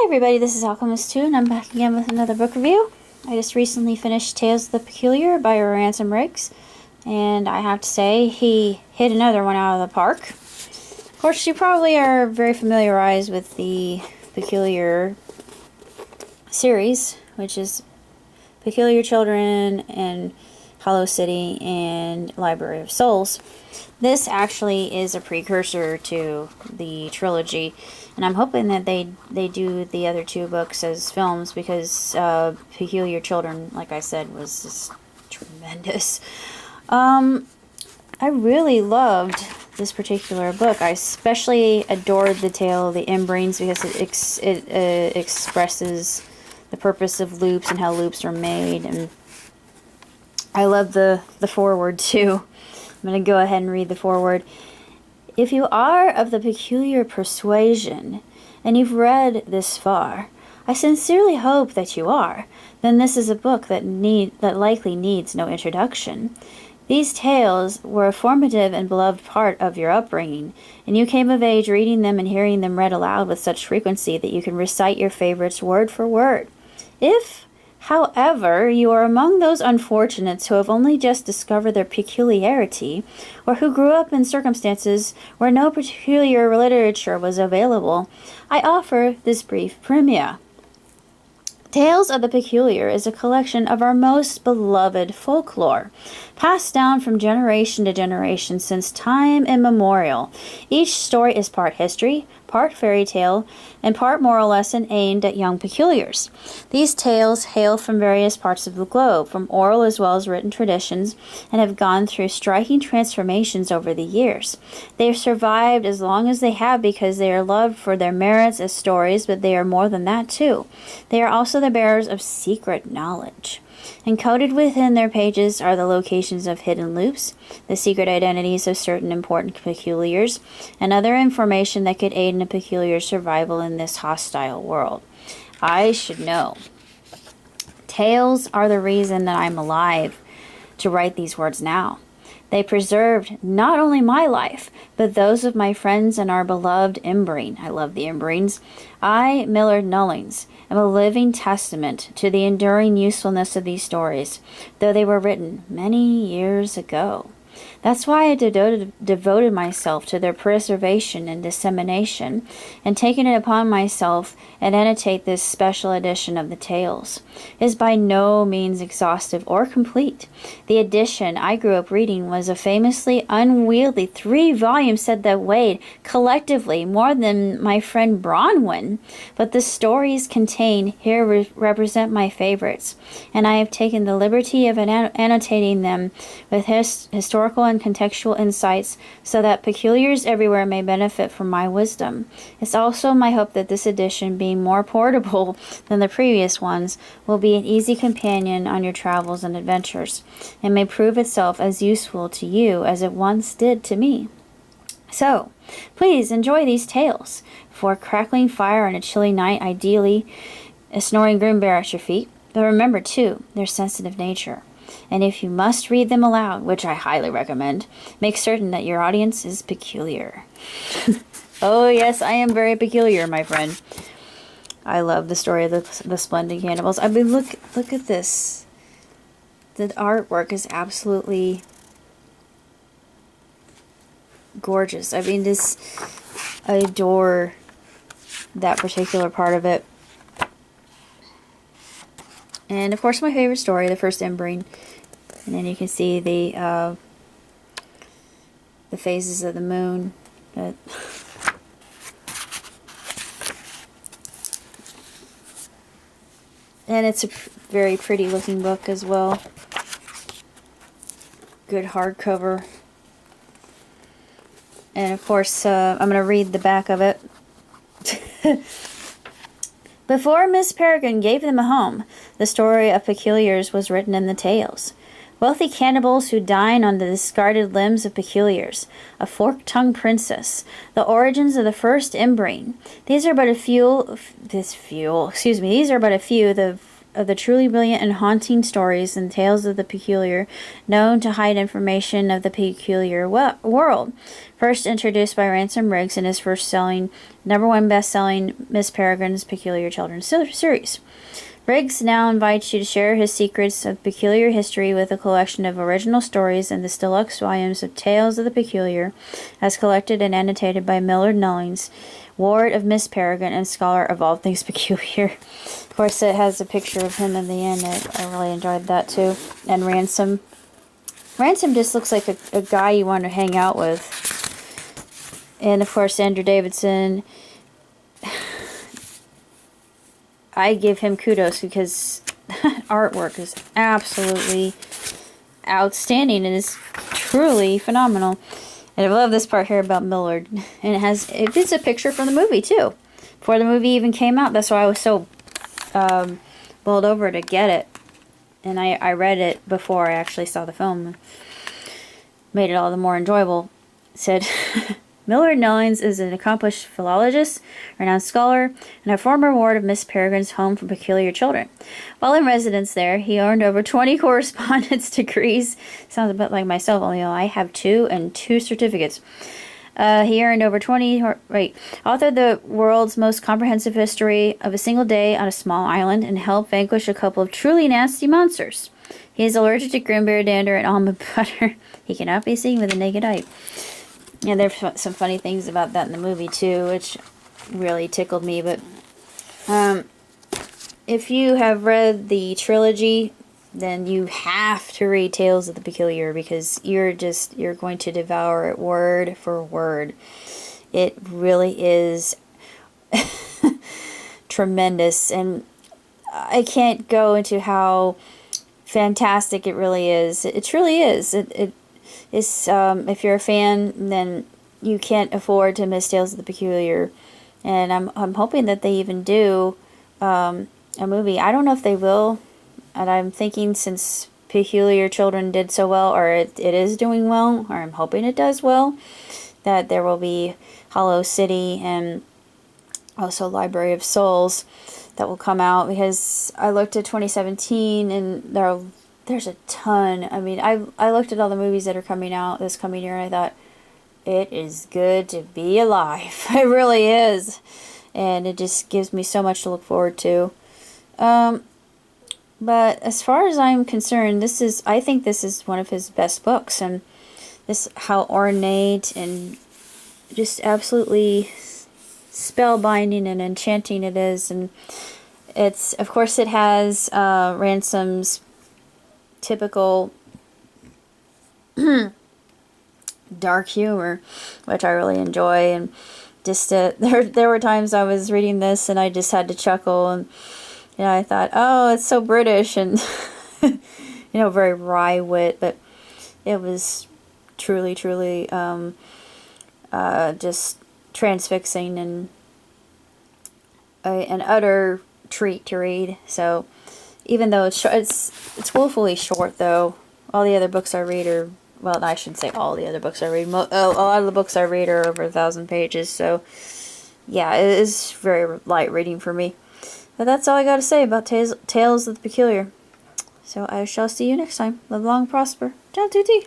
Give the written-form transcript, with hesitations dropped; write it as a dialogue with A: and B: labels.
A: Hi everybody, this is Alchemist 2 and I'm back again with another book review. I just recently finished Tales of the Peculiar by Ransom Riggs, and I have to say he hit another one out of the park. Of course, you probably are very familiarized with the Peculiar series, which is Peculiar Children and Hollow City and Library of Souls. This actually is a precursor to the trilogy, and I'm hoping that they do the other two books as films, because Peculiar Children, like I said, was just tremendous. I really loved this particular book. I especially adored the tale of the Embrains, because it expresses the purpose of loops and how loops are made, and I love the foreword too. I'm going to go ahead and read the foreword. If you are of the peculiar persuasion, and you've read this far, I sincerely hope that you are. Then this is a book that likely needs no introduction. These tales were a formative and beloved part of your upbringing, and you came of age reading them and hearing them read aloud with such frequency that you can recite your favorites word for word. If, however, you are among those unfortunates who have only just discovered their peculiarity, or who grew up in circumstances where no peculiar literature was available, I offer this brief premiere. Tales of the Peculiar is a collection of our most beloved folklore, passed down from generation to generation since time immemorial. Each story is part history, part fairy tale, and part moral lesson aimed at young peculiars. These tales hail from various parts of the globe, from oral as well as written traditions, and have gone through striking transformations over the years. They have survived as long as they have because they are loved for their merits as stories, but they are more than that too. They are also the bearers of secret knowledge. Encoded within their pages are the locations of hidden loops, the secret identities of certain important peculiars, and other information that could aid in a peculiar survival in this hostile world. I should know. Tales are the reason that I'm alive to write these words now. They preserved not only my life, but those of my friends and our beloved Embreen. I love the Embreens. I, Millard Nullings, am a living testament to the enduring usefulness of these stories, though they were written many years ago. That's why I devoted myself to their preservation and dissemination, and taken it upon myself and annotate this special edition of the tales. It is by no means exhaustive or complete. The edition I grew up reading was a famously unwieldy 3-volume set that weighed, collectively, more than my friend Bronwyn, but the stories contained here represent my favorites, and I have taken the liberty of annotating them with historical and contextual insights so that peculiars everywhere may benefit from my wisdom. It's also my hope that this edition, being more portable than the previous ones, will be an easy companion on your travels and adventures, and may prove itself as useful to you as it once did to me. So, please enjoy these tales. For a crackling fire on a chilly night, ideally a snoring grim bear at your feet. But remember, too, their sensitive nature. And if you must read them aloud, which I highly recommend, make certain that your audience is peculiar. Oh yes, I am very peculiar, my friend. I love the story of the splendid cannibals. I mean, look at this. The artwork is absolutely gorgeous. I mean, I adore that particular part of it. And of course, my favorite story, the first Embreen. And then you can see the phases of the moon. And it's a very pretty looking book as well. Good hardcover. And of course, I'm going to read the back of it. Before Miss Peregrine gave them a home, the story of peculiars was written in the tales. Wealthy cannibals who dine on the discarded limbs of peculiars, a fork-tongued princess, the origins of the first Embreen. These are but a few, the of the truly brilliant and haunting stories and tales of the peculiar, known to hide information of the peculiar world. First introduced by Ransom Riggs in his first selling, #1 best-selling Miss Peregrine's Peculiar Children's series. Riggs now invites you to share his secrets of peculiar history with a collection of original stories in this deluxe volumes of Tales of the Peculiar, as collected and annotated by Millard Nullings, ward of Miss Peregrine and scholar of all things peculiar. Of course, it has a picture of him in the end. I really enjoyed that too. And Ransom. Ransom just looks like a guy you want to hang out with. And of course, Andrew Davidson. I give him kudos because artwork is absolutely outstanding and is truly phenomenal. And I love this part here about Millard. And it's a picture from the movie too. Before the movie even came out, that's why I was so bowled over to get it. And I read it before I actually saw the film. Made it all the more enjoyable. It said, Millard Nullings is an accomplished philologist, renowned scholar, and a former ward of Miss Peregrine's Home for Peculiar Children. While in residence there, he earned over 20 correspondence degrees. Sounds a bit like myself, only I have 2 and 2 certificates. He earned over 20, authored the world's most comprehensive history of a single day on a small island and helped vanquish a couple of truly nasty monsters. He is allergic to Grimbeer, dander, and almond butter. He cannot be seen with the naked eye. Yeah, there's some funny things about that in the movie too, which really tickled me. But if you have read the trilogy, then you have to read Tales of the Peculiar because you're going to devour it word for word. It really is tremendous, and I can't go into how fantastic it really is. It truly is. It's, if you're a fan, then you can't afford to miss Tales of the Peculiar. And I'm hoping that they even do a movie. I don't know if they will. And I'm thinking since Peculiar Children did so well, or it is doing well, or I'm hoping it does well, that there will be Hollow City and also Library of Souls that will come out. Because I looked at 2017 and there's a ton. I mean, I looked at all the movies that are coming out this coming year and I thought, it is good to be alive. It really is. And it just gives me so much to look forward to. But as far as I'm concerned, I think this is one of his best books. And this, how ornate and just absolutely spellbinding and enchanting it is. And it's, of course, it has Ransom's typical dark humor, which I really enjoy. And just there were times I was reading this and I just had to chuckle, and I thought, oh, it's so British, and very wry wit, but it was truly just transfixing and an utter treat to read. So even though it's woefully short, though, all the other books I read are, well, I shouldn't say all the other books I read. A lot of the books I read are over 1,000 pages, so yeah, it is very light reading for me. But that's all I got to say about Tales of the Peculiar. So I shall see you next time. Live long, prosper. Ciao, tutti!